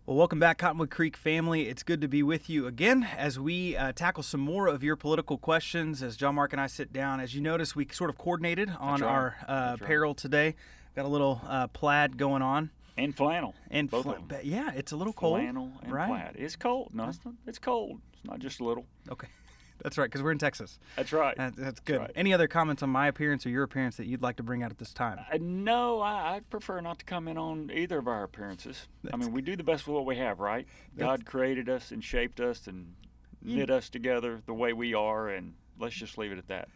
Well, welcome back, Cottonwood Creek family. It's good to be with you again as we tackle some more of your political questions as John Mark and I sit down. As you notice, we sort of coordinated on our apparel today. Got a little plaid going on. And flannel. And both of them. Yeah, it's a little cold. Flannel and right? plaid. It's cold. No, it's cold. It's not just a little. Okay. That's right, because we're in Texas. That's right. That's good. That's right. Any other comments on my appearance or your appearance that you'd like to bring out at this time? No, I prefer not to comment on either of our appearances. We do the best with what we have, right? God created us and shaped us and knit us together the way we are, and let's just leave it at that.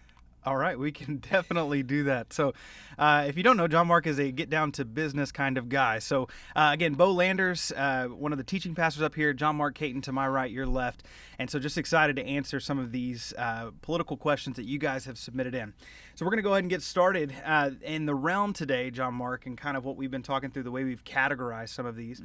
All right, we can definitely do that. So if you don't know, John Mark is a get-down-to-business kind of guy. So again, Beau Landers, one of the teaching pastors up here, John Mark Caton to my right, your left. And so just excited to answer some of these political questions that you guys have submitted in. So we're going to go ahead and get started in the realm today, John Mark, and kind of what we've been talking through, the way we've categorized some of these.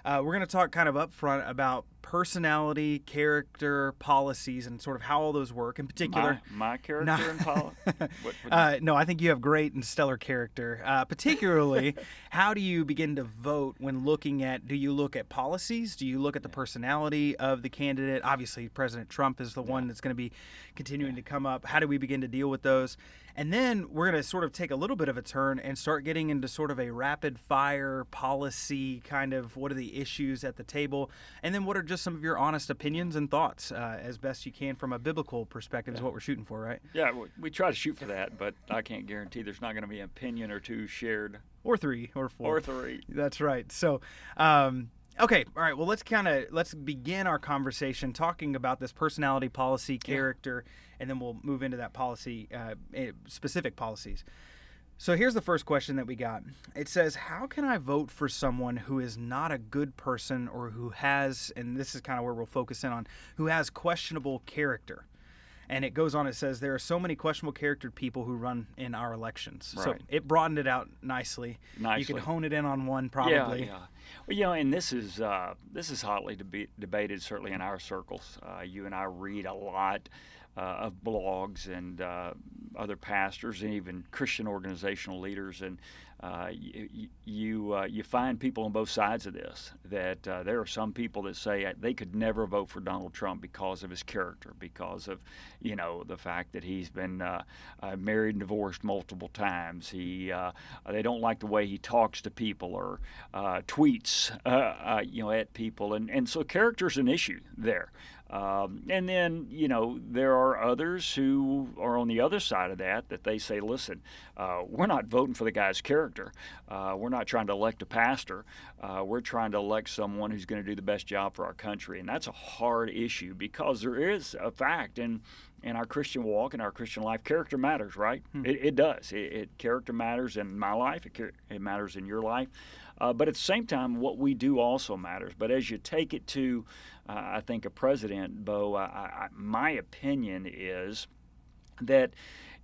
We're going to talk kind of up front about personality, character, policies, and sort of how all those work. In particular, my character and policy. No, I think you have great and stellar character. Particularly, how do you begin to vote when looking at? Do you look at policies? Do you look at the personality of the candidate? Obviously, President Trump is the one that's going to be continuing to come up. How do we begin to deal with those? And then we're going to sort of take a little bit of a turn and start getting into sort of a rapid fire policy kind of what are the issues at the table, and then what are just some of your honest opinions and thoughts as best you can from a biblical perspective is what we're shooting for, right? Yeah, we try to shoot for that, but I can't guarantee there's not going to be an opinion or two shared. Or three, or four. Or three. That's right. So, okay, all right, well, let's begin our conversation talking about this personality, policy, character, and then we'll move into that policy, specific policies. So here's the first question that we got. It says, how can I vote for someone who is not a good person or who has, and this is kind of where we'll focus in on, who has questionable character? And it goes on, it says, there are so many questionable charactered people who run in our elections. Right. So it broadened it out nicely. You could hone it in on one probably. Yeah. Well, and this is hotly debated, certainly in our circles. You and I read a lot of blogs and other pastors and even Christian organizational leaders, and you find people on both sides of this. That there are some people that say they could never vote for Donald Trump because of his character, because of the fact that he's been married and divorced multiple times. They don't like the way he talks to people or tweets at people, and so character's an issue there. And then, there are others who are on the other side of that they say, listen, we're not voting for the guy's character. We're not trying to elect a pastor. We're trying to elect someone who's going to do the best job for our country. And that's a hard issue because there is a fact in our Christian walk and our Christian life. Character matters, right? It does. Character matters in my life. It matters in your life. But at the same time, what we do also matters. But as you take it to, I think, a president, Beau, my opinion is that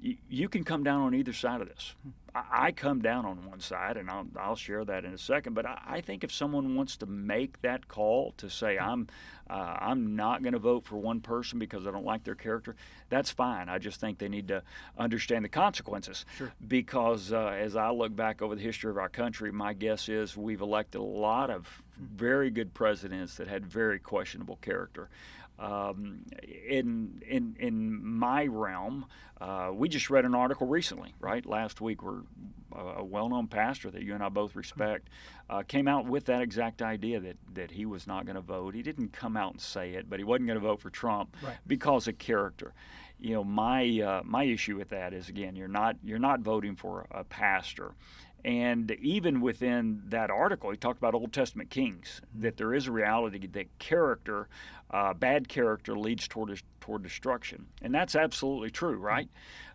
you can come down on either side of this. I come down on one side, and I'll share that in a second. But I think if someone wants to make that call to say I'm not going to vote for one person because I don't like their character, that's fine. I just think they need to understand the consequences. Sure. Because as I look back over the history of our country, my guess is we've elected a lot of very good presidents that had very questionable character. In my realm, we just read an article recently, right? Last week, a well-known pastor that you and I both respect came out with that exact idea that he was not going to vote. He didn't come out and say it, but he wasn't going to vote for Trump because of character. My issue with that is, again, you're not voting for a pastor. And even within that article, he talked about Old Testament kings, that there is a reality that character, bad character, leads toward destruction. And that's absolutely true, right?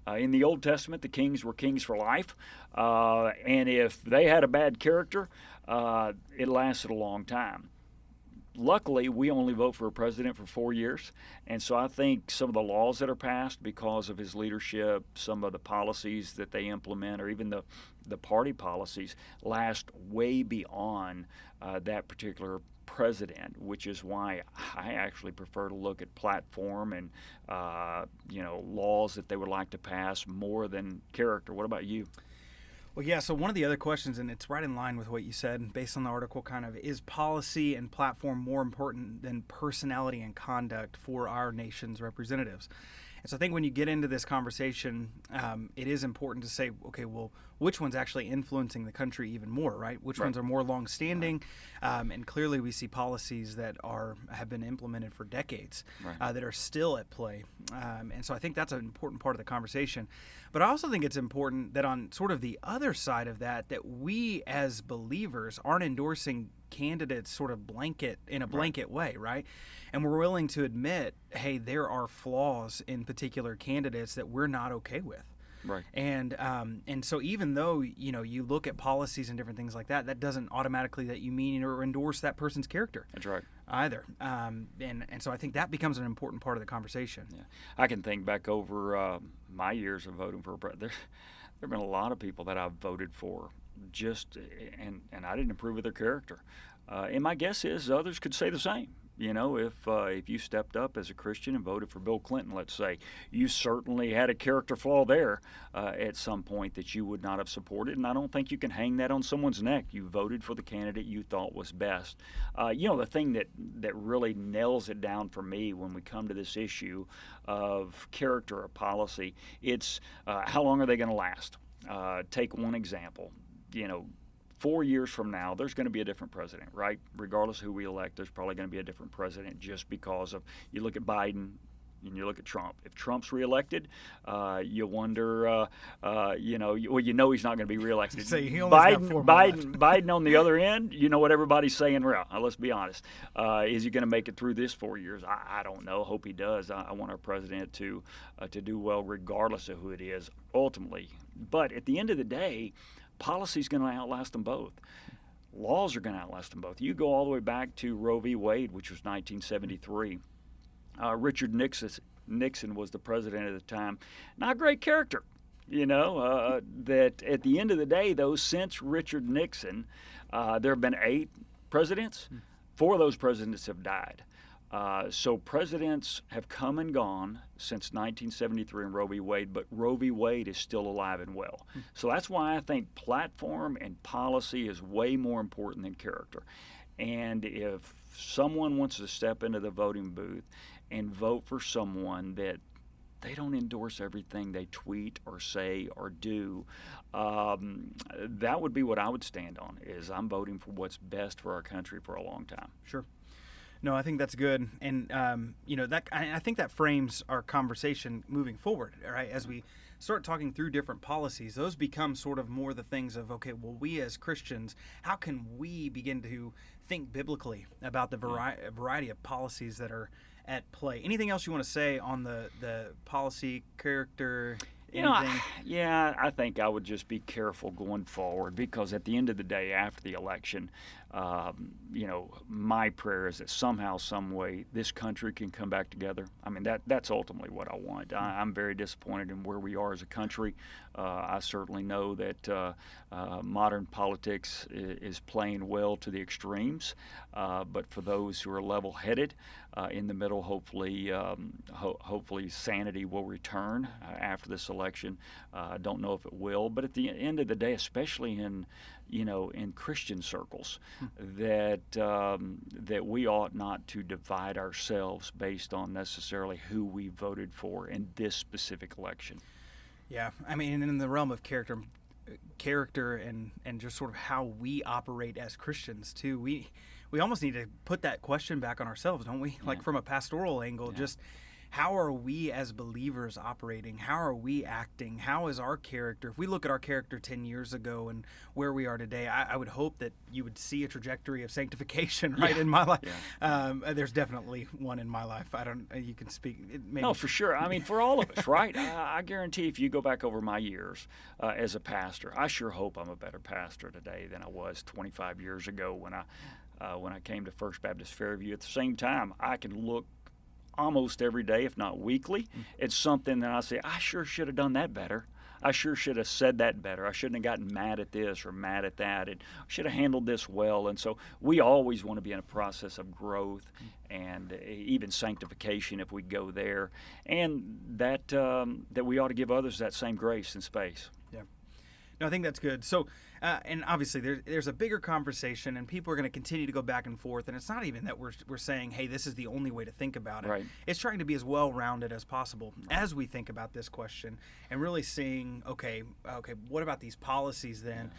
In the Old Testament, the kings were kings for life. And if they had a bad character, it lasted a long time. Luckily, we only vote for a president for 4 years, and so I think some of the laws that are passed because of his leadership, some of the policies that they implement, or even the party policies, last way beyond that particular president, which is why I actually prefer to look at platform and laws that they would like to pass more than character. What about you? Well, yeah, so one of the other questions, and it's right in line with what you said based on the article, kind of, is policy and platform more important than personality and conduct for our nation's representatives? And so I think when you get into this conversation, it is important to say, okay, well, which one's actually influencing the country even more, right? Which Right. ones are more long-standing? And clearly we see policies that have been implemented for decades Right. that are still at play. And so I think that's an important part of the conversation. But I also think it's important that on sort of the other side of that, that we as believers aren't endorsing candidates sort of blanket way, right? And we're willing to admit, hey, there are flaws in particular candidates that we're not okay with. Right. And so even though you look at policies and different things like that, that doesn't automatically that you mean or endorse that person's character. That's right. Either. And so I think that becomes an important part of the conversation. Yeah. I can think back over my years of voting for a president. There have been a lot of people that I've voted for and I didn't approve of their character. And my guess is others could say the same. If you stepped up as a Christian and voted for Bill Clinton, let's say, you certainly had a character flaw there at some point that you would not have supported, and I don't think you can hang that on someone's neck. You voted for the candidate you thought was best. The thing that really nails it down for me when we come to this issue of character or policy, it's how long are they going to last? Take one example. 4 years from now, there's going to be a different president, right? Regardless of who we elect, there's probably going to be a different president just because of, you look at Biden and you look at Trump. If Trump's reelected, you wonder, he's not going to be reelected. So he only got 4 more left. Biden on the other end, you know what everybody's saying, well, let's be honest. Is he going to make it through this 4 years? I don't know. Hope he does. I want our president to do well regardless of who it is ultimately. But at the end of the day, policy's going to outlast them both. Laws are going to outlast them both. You go all the way back to Roe v. Wade, which was 1973. Richard Nixon was the president at the time. Not a great character, that at the end of the day, though, since Richard Nixon, there have been 8 presidents. 4 of those presidents have died. So presidents have come and gone since 1973 in Roe v. Wade, but Roe v. Wade is still alive and well. So that's why I think platform and policy is way more important than character. And if someone wants to step into the voting booth and vote for someone that they don't endorse everything they tweet or say or do, that would be what I would stand on, is I'm voting for what's best for our country for a long time. Sure. No, I think that's good, and I think that frames our conversation moving forward. Right, as we start talking through different policies, those become sort of more the things of, okay, well, we as Christians, how can we begin to think biblically about the variety of policies that are at play? Anything else you want to say on the policy, character? I think I would just be careful going forward, because at the end of the day, after the election, my prayer is that somehow, some way, this country can come back together. I mean, that's ultimately what I want. I'm very disappointed in where we are as a country. I certainly know that modern politics is playing well to the extremes, but for those who are level-headed in the middle, hopefully sanity will return after this election. I don't know if it will, but at the end of the day, especially in Christian circles, that we ought not to divide ourselves based on necessarily who we voted for in this specific election. Yeah, I mean, in the realm of character and just sort of how we operate as Christians too, we almost need to put that question back on ourselves, don't we? Yeah. Like from a pastoral angle, just how are we as believers operating? How are we acting? How is our character? If we look at our character 10 years ago and where we are today, I would hope that you would see a trajectory of sanctification, right, in my life. Yeah. There's definitely one in my life. You can speak. Maybe. No, for sure. I mean, for all of us, right? I guarantee if you go back over my years as a pastor, I sure hope I'm a better pastor today than I was 25 years ago when I came to First Baptist Fairview. At the same time, I can look almost every day, if not weekly. It's something that I say, I sure should have done that better. I sure should have said that better. I shouldn't have gotten mad at this or mad at that. And I should have handled this well. And so we always want to be in a process of growth and even sanctification if we go there. And that we ought to give others that same grace and space. Yeah. No, I think that's good. So, and obviously there's a bigger conversation, and people are going to continue to go back and forth. And it's not even that we're saying, hey, this is the only way to think about it. Right. It's trying to be as well rounded as possible as we think about this question, and really seeing, okay, what about these policies then,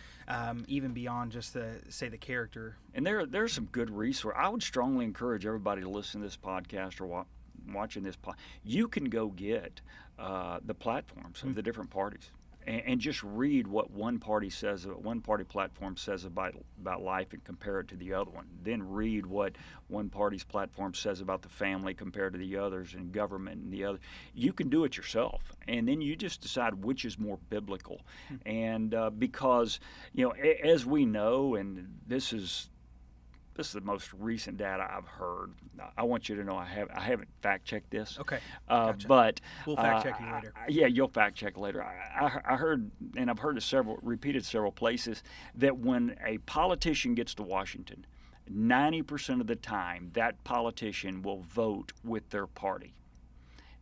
even beyond just the character. And there's some good resource. I would strongly encourage everybody to listen to this podcast or watching this. You can go get the platforms of the different parties. And just read what one party platform says about life and compare it to the other one. Then read what one party's platform says about the family compared to the others, and government and the other. You can do it yourself, and then you just decide which is more biblical. And because as we know, and this is the most recent data I've heard. I want you to know I haven't fact checked this. Okay. Gotcha. But we'll fact check you later. Yeah, you'll fact check later. I heard, and I've heard it repeated several places, that when a politician gets to Washington, 90% of the time that politician will vote with their party.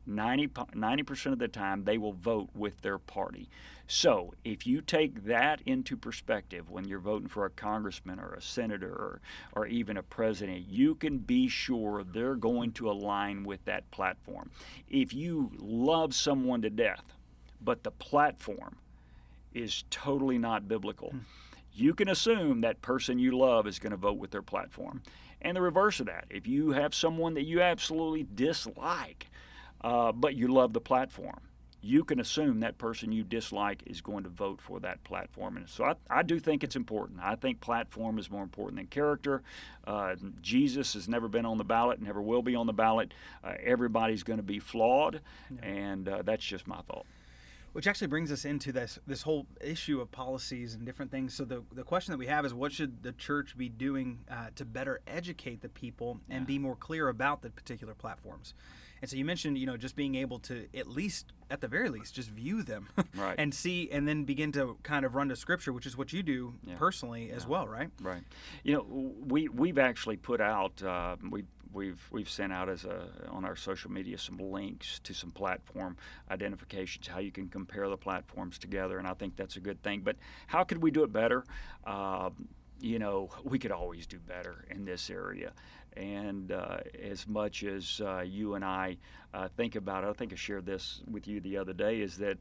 90% of the time they will vote with their party. So if you take that into perspective when you're voting for a congressman or a senator or even a president, you can be sure they're going to align with that platform. If you love someone to death, but the platform is totally not biblical, you can assume that person you love is going to vote with their platform. And the reverse of that, if you have someone that you absolutely dislike, but you love the platform, you can assume that person you dislike is going to vote for that platform. And so I do think it's important. I think platform is more important than character. Jesus has never been on the ballot, never will be on the ballot. Everybody's going to be flawed, and that's just my thought. Which actually brings us into this whole issue of policies and different things. So the question that we have is, what should the church be doing to better educate the people and be more clear about the particular platforms? And so you mentioned, just being able to at the very least, just view them right. and see, and then begin to kind of run to Scripture, which is what you do personally as well, right? Right. We've actually put out we've sent out on our social media some links to some platform identifications, how you can compare the platforms together, and I think that's a good thing. But how could we do it better? We could always do better in this area. And as much as you and I think about it, I think I shared this with you the other day, is that,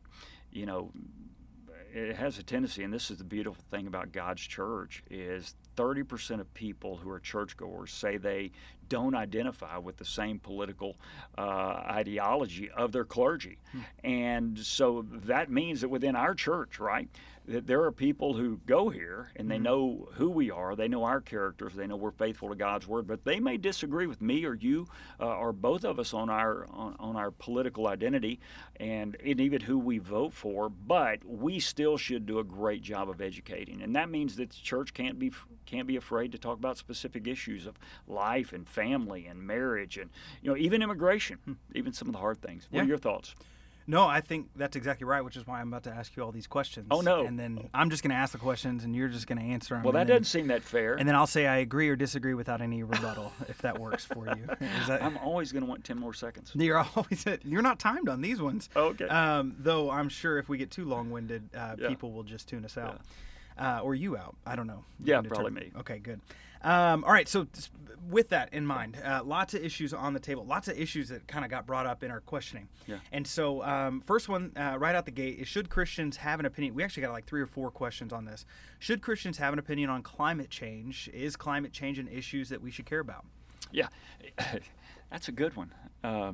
it has a tendency, and this is the beautiful thing about God's church, is 30% of people who are churchgoers say they don't identify with the same political ideology of their clergy. And so that means that within our church, right, that there are people who go here and they know who we are, they know our characters, they know we're faithful to God's word, but they may disagree with me or you or both of us on our political identity and even who we vote for, but we still should do a great job of educating. And that means that the church can't be afraid to talk about specific issues of life and family and marriage and even immigration, even some of the hard things. What are your thoughts? No, I think that's exactly right, which is why I'm about to ask you all these questions. Oh, no. And then I'm just going to ask the questions, and you're just going to answer them. Well, that doesn't seem that fair. And then I'll say I agree or disagree without any rebuttal, if that works for you. I'm always going to want 10 more seconds. You're not timed on these ones. Okay. Though I'm sure if we get too long-winded, people will just tune us out. Or you out. I don't know. Yeah, probably me. Okay, good. All right, so with that in mind, lots of issues on the table, lots of issues that kind of got brought up in our questioning. Yeah. And so first one right out the gate is, should Christians have an opinion? We actually got like 3 or 4 questions on this. Should Christians have an opinion on climate change? Is climate change an issue that we should care about? Yeah, that's a good one. I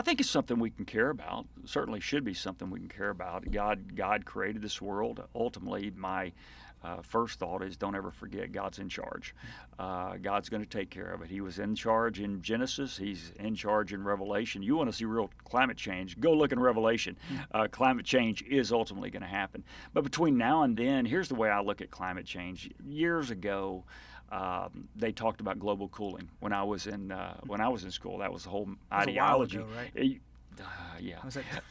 think it's something we can care about. Certainly should be something we can care about. God created this world. Ultimately, my first thought is, don't ever forget God's in charge. God's going to take care of it. He was in charge in Genesis. He's in charge in Revelation. You want to see real climate change, go look in Revelation. Climate change is ultimately going to happen. But between now and then, here's the way I look at climate change. Years ago, they talked about global cooling when I was in school. That was the whole ideology. A while ago, right?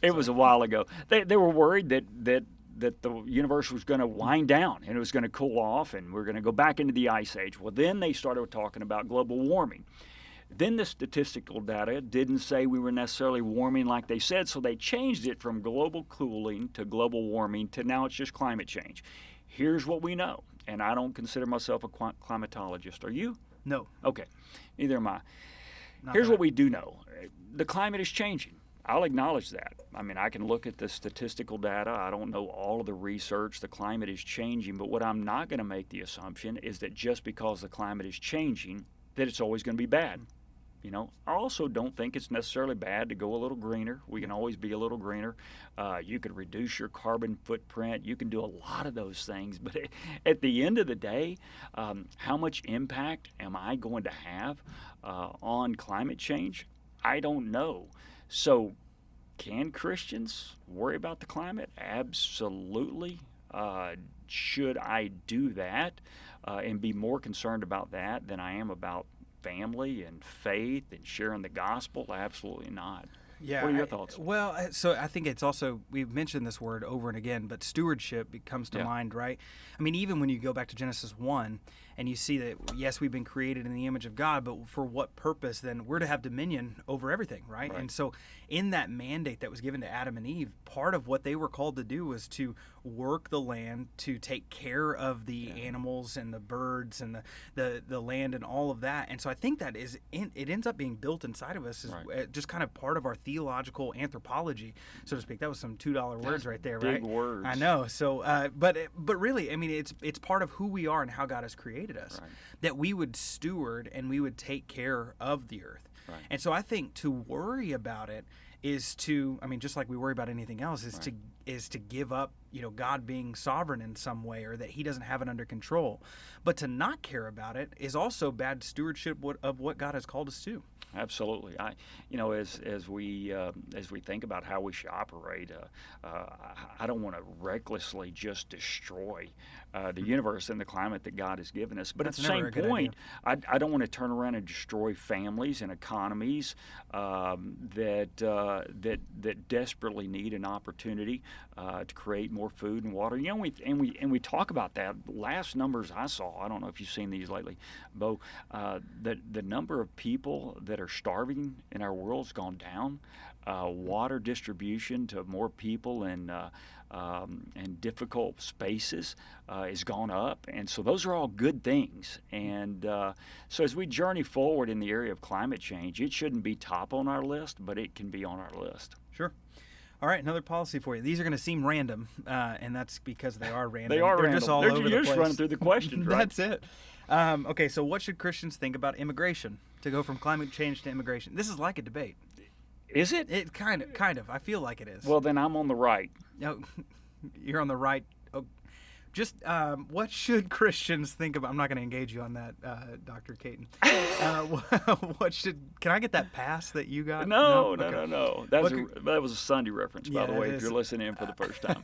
It was a while ago. They were worried that the universe was going to wind down and it was going to cool off and we're going to go back into the ice age. Well, then they started talking about global warming. Then the statistical data didn't say we were necessarily warming like they said, so they changed it from global cooling to global warming to now it's just climate change. Here's what we know, and I don't consider myself a climatologist. Are you? No. Okay, neither am I. Not Here's that. what we do know. The climate is changing. I'll acknowledge that. I mean, I can look at the statistical data. I don't know all of the research. The climate is changing, but what I'm not going to make the assumption is that just because the climate is changing, that it's always going to be bad. You know, I also don't think it's necessarily bad to go a little greener. We can always be a little greener. You could reduce your carbon footprint. You can do a lot of those things. But at the end of the day, how much impact am I going to have on climate change? I don't know. So can Christians worry about the climate? Absolutely. Should I do that and be more concerned about that than I am about family and faith and sharing the gospel? Absolutely not. Yeah. What are your thoughts? So I think it's also, we've mentioned this word over and again, but stewardship comes to mind, right? I mean, even when you go back to Genesis 1 and you see that, yes, we've been created in the image of God, but for what purpose? Then we're to have dominion over everything, right? And so in that mandate that was given to Adam and Eve, part of what they were called to do was to work the land, to take care of the animals and the birds and the land and all of that. And so I think that it ends up being built inside of us as just kind of part of our theological anthropology, so to speak. That was some $2 words right there, right? Big words. I know. So, but really, I mean, it's part of who we are and how God has created us, that we would steward and we would take care of the earth. And so I think to worry about it is to, I mean, just like we worry about anything else, is to give up, God being sovereign in some way, or that He doesn't have it under control. But to not care about it is also bad stewardship of what God has called us to. Absolutely. As we think about how we should operate, I don't want to recklessly just destroy the universe and the climate that God has given us. But That's at the same never a good point, I don't want to turn around and destroy families and economies that desperately need an opportunity to create more food and water. We talk about that. Last numbers I saw, I don't know if you've seen these lately, Beau, the number of people that are starving in our world's gone down. Water distribution to more people in difficult spaces has gone up, and so those are all good things. And so as we journey forward in the area of climate change, it shouldn't be top on our list, but it can be on our list. Sure. All right, another policy for you. These are going to seem random, and that's because they are random. They are They're random. just all They're over the just place. running through the questions, right? That's it. Okay, so what should Christians think about immigration? To go from climate change to immigration. This is like a debate. Is it? It kind of. I feel like it is. Well, then I'm on the right. No, you're on the right. Oh, just what should Christians think about? I'm not going to engage you on that, Dr. Caton. Can I get that pass that you got? No. Okay. That was a Sunday reference, by Yeah, the way, it if you're is. listening in for the first time.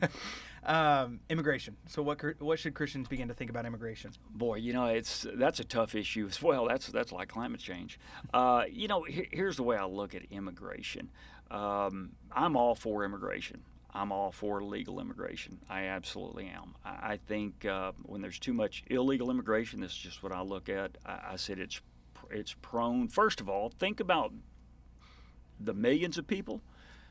Immigration. So what should Christians begin to think about immigration? Boy, that's a tough issue as well. That's like climate change. Here's the way I look at immigration. I'm all for immigration. I'm all for legal immigration. I absolutely am. I think when there's too much illegal immigration, this is just what I look at. I said it's prone. First of all, think about the millions of people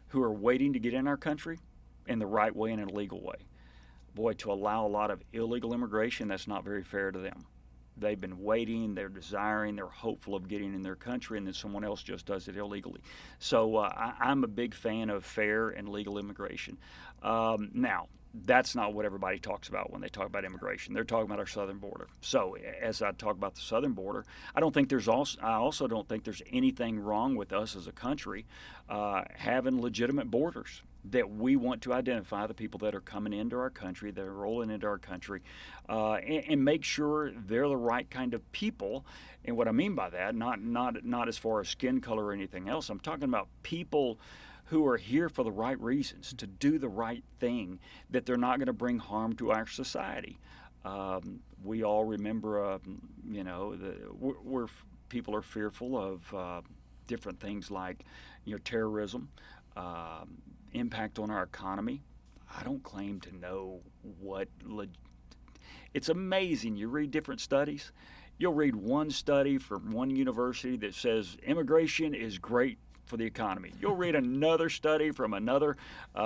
who are waiting to get in our country in the right way and in a legal way. Boy, to allow a lot of illegal immigration, that's not very fair to them. They've been waiting, they're desiring, they're hopeful of getting in their country, and then someone else just does it illegally. So I'm a big fan of fair and legal immigration. Now, that's not what everybody talks about when they talk about immigration. They're talking about our southern border. So as I talk about the southern border, I also don't think there's anything wrong with us as a country having legitimate borders, that we want to identify the people that are coming into our country, that are rolling into our country, and make sure they're the right kind of people. And what I mean by that, not as far as skin color or anything else, I'm talking about people who are here for the right reasons, to do the right thing, that they're not going to bring harm to our society. We all remember, people are fearful of different things like, terrorism, impact on our economy. I don't claim to know what. It's amazing. You read different studies. You'll read one study from one university that says immigration is great for the economy. You'll read another study from another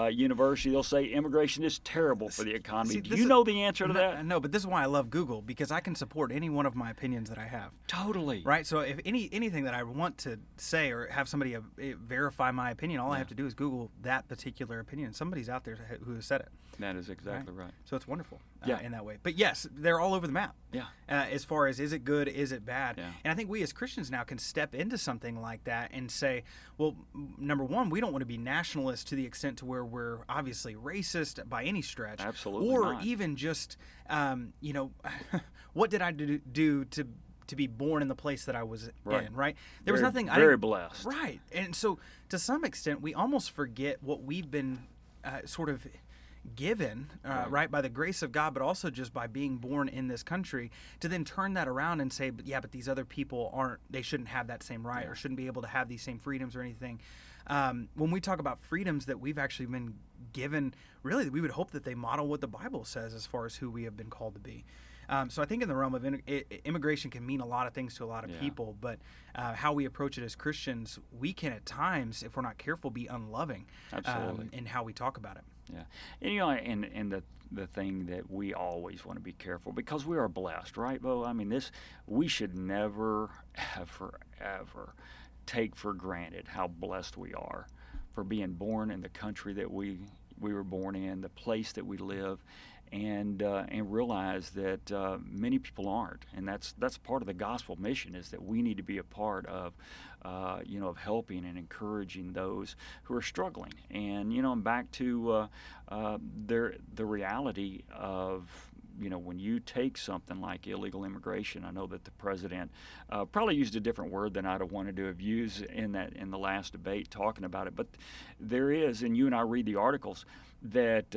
university. They'll say immigration is terrible for the economy. Do you know the answer to that? No, but this is why I love Google, because I can support any one of my opinions that I have. Totally. Right? So if anything that I want to say or have somebody verify my opinion, all I have to do is Google that particular opinion. Somebody's out there who has said it. That is exactly right. So it's wonderful Yeah. in that way. But yes, they're all over the map. Yeah. As far as, is it good, is it bad? Yeah. And I think we as Christians now can step into something like that and say, well, number one, we don't want to be nationalists to the extent to where we're obviously racist by any stretch. Absolutely or not. even just, what did I do to be born in the place that I was Right. in, right? There was nothing. Very blessed. Right. And so to some extent, we almost forget what we've been sort of given, right, by the grace of God, but also just by being born in this country, to then turn that around and say, but these other people they shouldn't have that same right or shouldn't be able to have these same freedoms or anything. When we talk about freedoms that we've actually been given, really, we would hope that they model what the Bible says as far as who we have been called to be. So I think in the realm of immigration can mean a lot of things to a lot of people, but how we approach it as Christians, we can at times, if we're not careful, be unloving in how we talk about it. Yeah, and and the thing that we always want to be careful, because we are blessed, right, Beau? I mean, we should never, ever take for granted how blessed we are for being born in the country that we were born in, the place that we live, and realize that many people aren't, and that's part of the gospel mission, is that we need to be a part of of helping and encouraging those who are struggling. And and back to the reality of when you take something like illegal immigration. I know that the president probably used a different word than I'd have wanted to have used in the last debate talking about it, but there is, and you and I read the articles, that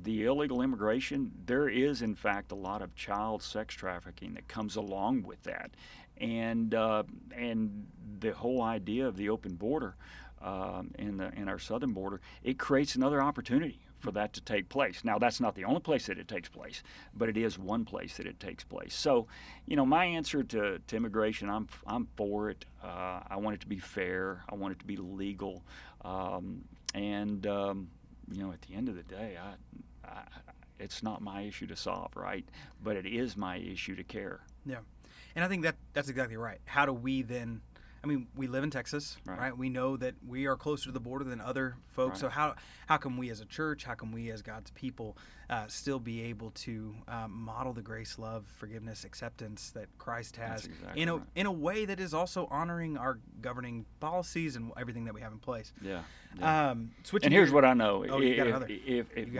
the illegal immigration, there is in fact a lot of child sex trafficking that comes along with that, and the whole idea of the open border in our southern border, it creates another opportunity for that to take place. Now, that's not the only place that it takes place, but it is one place that it takes place. So, my answer to immigration, I'm for it. I want it to be fair. I want it to be legal, and at the end of the day, it's not my issue to solve, right? But it is my issue to care. Yeah, and I think that's exactly right. How do we then? I mean, we live in Texas, right? We know that we are closer to the border than other folks. Right. So how can we as a church, how can we as God's people still be able to model the grace, love, forgiveness, acceptance that Christ has in a way that is also honoring our governing policies and everything that we have in place? Yeah. And here's what I know. Oh, you got another.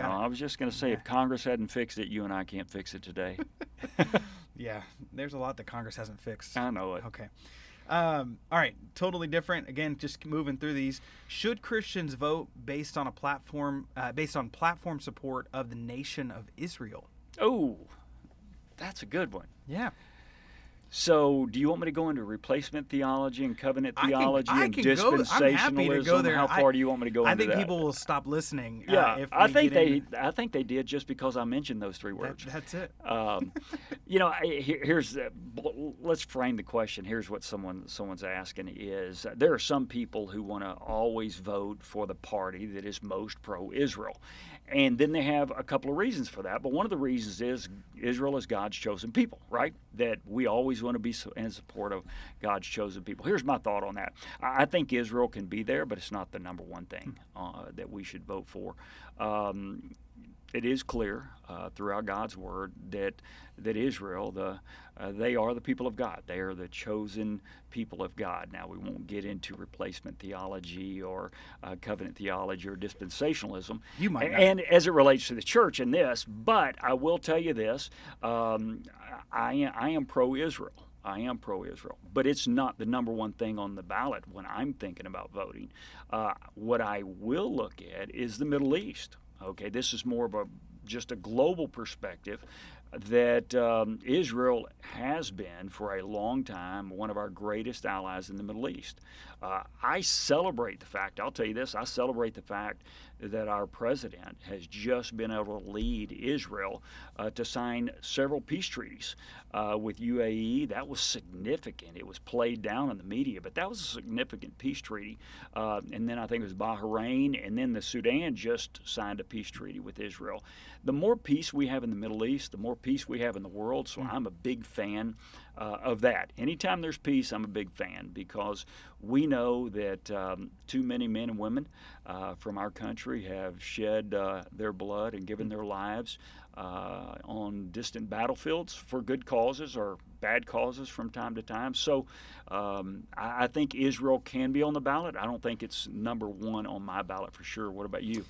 I was just going to say, if Congress hadn't fixed it, you and I can't fix it today. Yeah, there's a lot that Congress hasn't fixed. I know it. Okay. All right, totally different. Again, just moving through these. Should Christians vote based on platform support of the nation of Israel? Oh, that's a good one. Yeah. So, do you want me to go into replacement theology and covenant theology and dispensationalism? I'm happy to go there. How far do you want me to go into that? I think people will stop listening. Yeah, if I think they did just because I mentioned those three words. That's it. Let's frame the question. Here's what someone's asking is, there are some people who want to always vote for the party that is most pro-Israel. And then they have a couple of reasons for that. But one of the reasons is Israel is God's chosen people, right? That we always want to be in support of God's chosen people. Here's my thought on that. I think Israel can be there, but it's not the number one thing that we should vote for. It is clear throughout God's word that Israel, they are the people of God. They are the chosen people of God. Now, we won't get into replacement theology or covenant theology or dispensationalism. You might not. And as it relates to the church in this, but I will tell you this: I am pro-Israel. I am pro-Israel, but it's not the number one thing on the ballot when I'm thinking about voting. What I will look at is the Middle East. Okay, this is more of just a global perspective that Israel has been for a long time one of our greatest allies in the Middle East. I celebrate the fact, I'll tell you this, I celebrate the fact that our president has just been able to lead Israel to sign several peace treaties with UAE. That was significant. It was played down in the media, but that was a significant peace treaty. And then I think it was Bahrain, and then the Sudan just signed a peace treaty with Israel. The more peace we have in the Middle East, the more peace we have in the world. So I'm a big fan of that. Anytime there's peace, I'm a big fan, because we know that too many men and women from our country have shed their blood and given their lives on distant battlefields for good causes or bad causes from time to time. So I think Israel can be on the ballot. I don't think it's number one on my ballot for sure. What about you?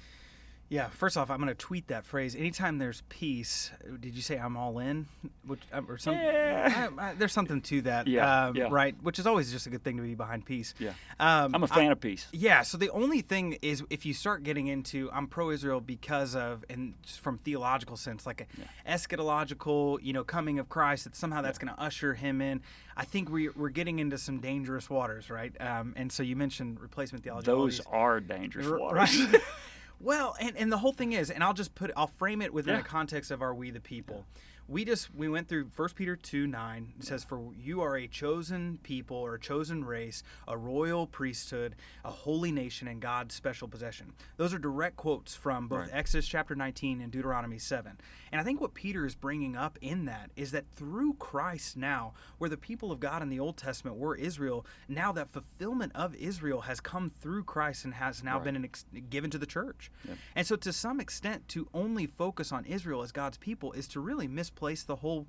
Yeah, first off, I'm going to tweet that phrase. Anytime there's peace, did you say I'm all in? Or something? Yeah. There's something to that, Yeah. right? Which is always just a good thing to be behind peace. Yeah. I'm a fan of peace. Yeah, so the only thing is, if you start getting into, I'm pro-Israel because of, and from theological sense, like a eschatological, coming of Christ, that somehow that's going to usher him in. I think we're getting into some dangerous waters, right? And so you mentioned replacement theology. Those are dangerous waters. Right. Well, and the whole thing is, and I'll frame it within the context of our We the People. We went through 1 Peter 2:9. It says, "For you are a chosen people, or a chosen race, a royal priesthood, a holy nation, and God's special possession." Those are direct quotes from both Exodus chapter 19 and Deuteronomy 7. And I think what Peter is bringing up in that is that through Christ now, where the people of God in the Old Testament were Israel, now that fulfillment of Israel has come through Christ and has now been given to the church. Yep. And so to some extent, to only focus on Israel as God's people is to really misplace the whole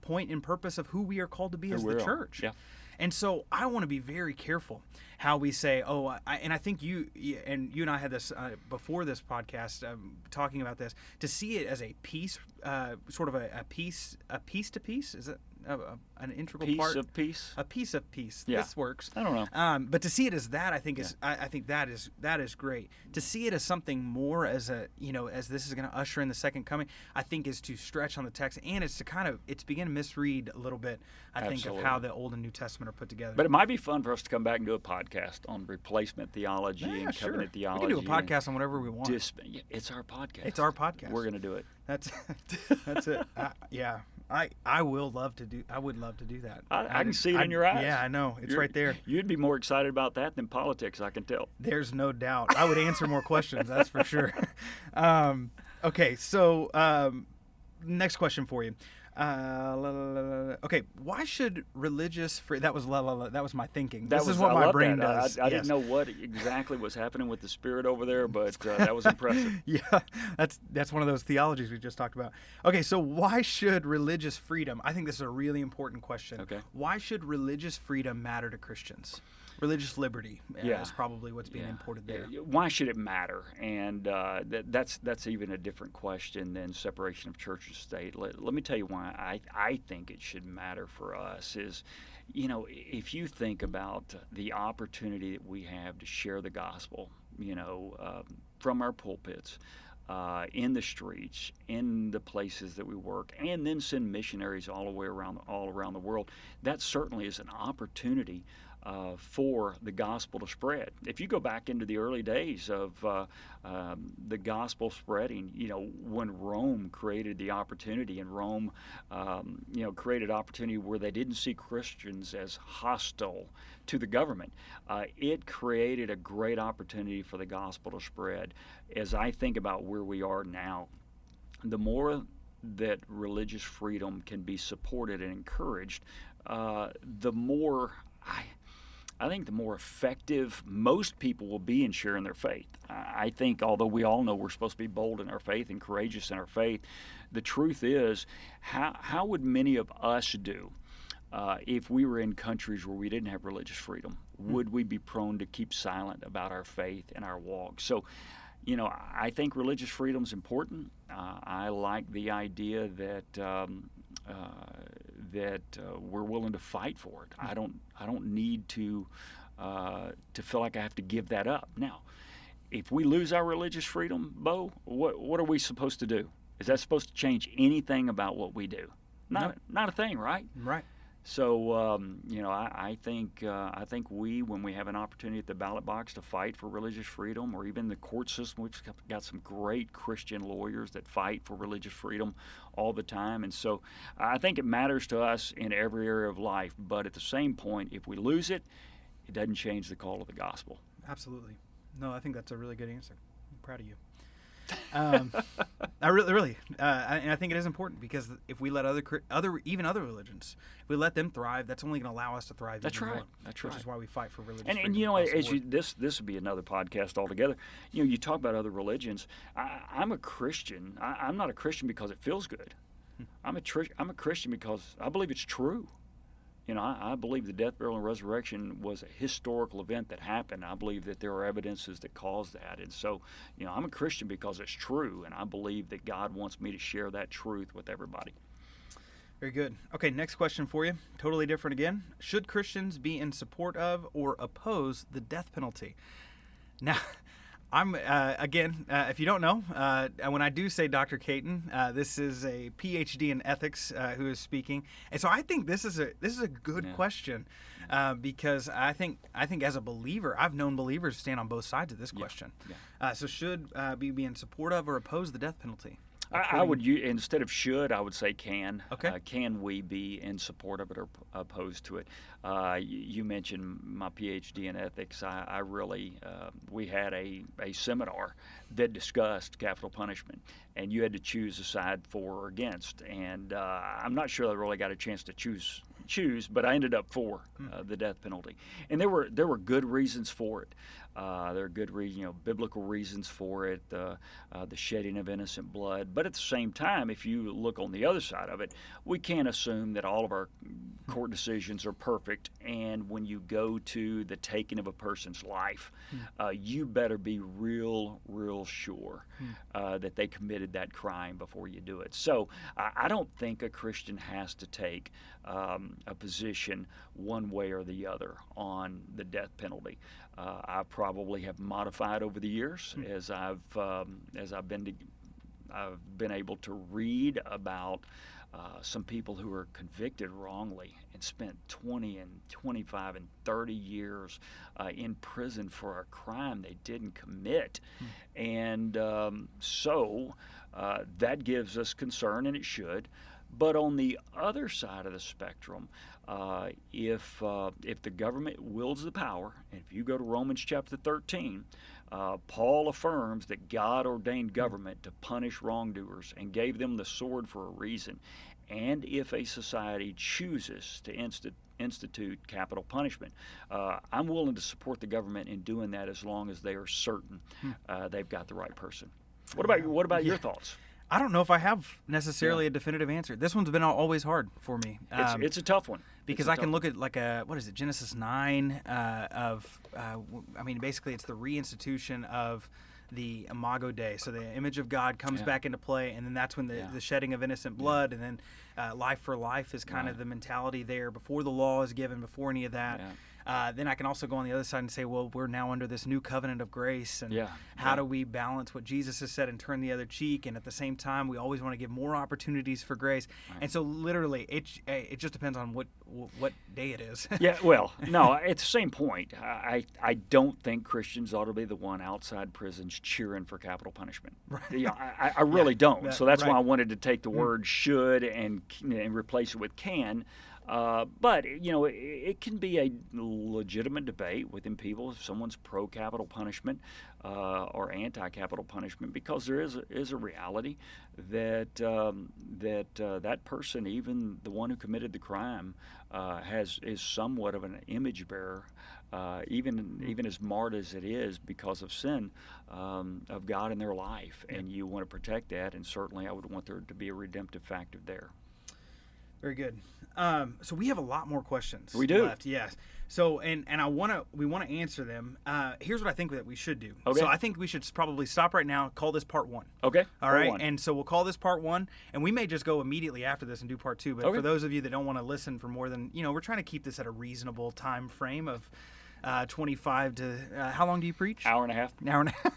point and purpose of who we are called to be as the church. Yeah. And so I want to be very careful how we say, and I think you and I had this before this podcast talking about this, to see it as a piece, sort of a piece to piece. Is it an integral part? Of peace? A piece of peace. Yeah. This works. I don't know. But to see it as that, I think is I think that is great. To see it as something more, as as this is going to usher in the second coming, I think is to stretch on the text, and it's to begin to misread a little bit. I think of how the Old and New Testament are put together. But it might be fun for us to come back and do a podcast on replacement theology and covenant theology. We can do a podcast on whatever we want. It's our podcast. It's our podcast. We're going to do it. That's it. I would love to do that. I can see it in your eyes. Yeah, I know. It's right there. You'd be more excited about that than politics, I can tell. There's no doubt. I would answer more questions, that's for sure. Okay, so next question for you. Okay, why should religious that was that was my thinking. This is what my brain does. I didn't know what exactly was happening with the spirit over there, but that was impressive. Yeah, that's one of those theologies we just talked about. Okay, so why should religious freedom? I think this is a really important question. Okay. Why should religious freedom matter to Christians? Religious liberty is probably what's being imported there. Why should it matter? And that's even a different question than separation of church and state. Let me tell you why I think it should matter for us is, if you think about the opportunity that we have to share the gospel, from our pulpits, in the streets, in the places that we work, and then send missionaries all around the world, that certainly is an opportunity for the gospel to spread. If you go back into the early days of the gospel spreading, when Rome created the opportunity, and Rome, created opportunity where they didn't see Christians as hostile to the government, it created a great opportunity for the gospel to spread. As I think about where we are now, the more that religious freedom can be supported and encouraged, the more I think the more effective most people will be in sharing their faith. I think, although we all know we're supposed to be bold in our faith and courageous in our faith, the truth is, how would many of us do if we were in countries where we didn't have religious freedom? Would we be prone to keep silent about our faith and our walk? So, I think religious freedom is important. I like the idea that we're willing to fight for it. I don't need to feel like I have to give that up. Now, if we lose our religious freedom, Beau, what are we supposed to do? Is that supposed to change anything about what we do? Not a thing, right? Right. So I think we, when we have an opportunity at the ballot box to fight for religious freedom, or even the court system, we've got some great Christian lawyers that fight for religious freedom all the time. And so I think it matters to us in every area of life. But at the same point, if we lose it, it doesn't change the call of the gospel. Absolutely. No, I think that's a really good answer. I'm proud of you. I really, and I think it is important, because if we let other religions, if we let them thrive, that's only going to allow us to thrive. That's even right. more, That's which right. is why we fight for religious And freedom you know, across the board. this would be another podcast altogether. You talk about other religions. I'm a Christian. I'm not a Christian because it feels good. I'm a Christian because I believe it's true. I believe the death, burial, and resurrection was a historical event that happened. I believe that there are evidences that cause that. And so, I'm a Christian because it's true, and I believe that God wants me to share that truth with everybody. Very good. Okay, next question for you. Totally different again. Should Christians be in support of or oppose the death penalty? Now, I'm, again, if you don't know, when I do say Dr. Caton, this is a PhD in ethics who is speaking. And so I think this is a good question, because I think as a believer, I've known believers stand on both sides of this question. Yeah. So should we be in support of or oppose the death penalty? I would use, instead of should, I would say can. Okay. Can we be in support of it or opposed to it? You mentioned my PhD in ethics. I really, we had a seminar that discussed capital punishment, and you had to choose a side for or against. And I'm not sure I really got a chance to choose, but I ended up for the death penalty. And there were good reasons for it. There are good biblical reasons for it, the shedding of innocent blood. But at the same time, if you look on the other side of it, we can't assume that all of our court decisions are perfect. And when you go to the taking of a person's life, you better be real sure that they committed that crime before you do it. So I don't think a Christian has to take a position one way or the other on the death penalty. I probably have modified over the years as I've been able to read about some people who were convicted wrongly and spent 20 and 25 and 30 years in prison for a crime they didn't commit. And so that gives us concern, and it should. But on the other side of the spectrum, if the government wields the power, and if you go to Romans chapter 13, Paul affirms that God ordained government to punish wrongdoers and gave them the sword for a reason. And if a society chooses to institute capital punishment, I'm willing to support the government in doing that as long as they are certain they've got the right person. What about your thoughts? I don't know if I have necessarily a definitive answer. This one's been always hard for me. It's a tough one. Because I can look at like Genesis 9 basically it's the reinstitution of the Imago Dei. So the image of God comes back into play, and then that's when the shedding of innocent blood, and then life for life is kind of the mentality there before the law is given, before any of that. Then I can also go on the other side and say, well, we're now under this new covenant of grace, and how do we balance what Jesus has said and turn the other cheek? And at the same time, we always want to give more opportunities for grace. And so literally, it just depends on what day it is. Well, no, at the same point, I don't think Christians ought to be the one outside prisons cheering for capital punishment. Right. I really don't. So that's why I wanted to take the word should and replace it with can. But it can be a legitimate debate within people if someone's pro-capital punishment or anti-capital punishment, because there is a reality that that person, even the one who committed the crime, is somewhat of an image bearer, even as marred as it is because of sin of God in their life, and you want to protect that. And certainly, I would want there to be a redemptive factor there. Very good. So we have a lot more questions. We do. Left. Yes. So and we want to answer them. Here's what I think that we should do. Okay. So I think we should probably stop right now. Call this part 1. Okay. All right. And so we'll call this part 1, and we may just go immediately after this and do part 2. But for those of you that don't want to listen for more than we're trying to keep this at a reasonable time frame of 25 to how long do you preach? Hour and a half. An hour and a half.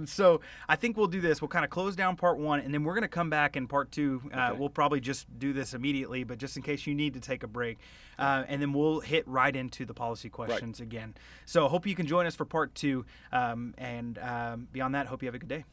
So I think we'll do this. We'll kind of close down part one, and then we're going to come back in part two. Okay. We'll probably just do this immediately, but just in case you need to take a break. And then we'll hit right into the policy questions again. So I hope you can join us for part two. And beyond that, hope you have a good day.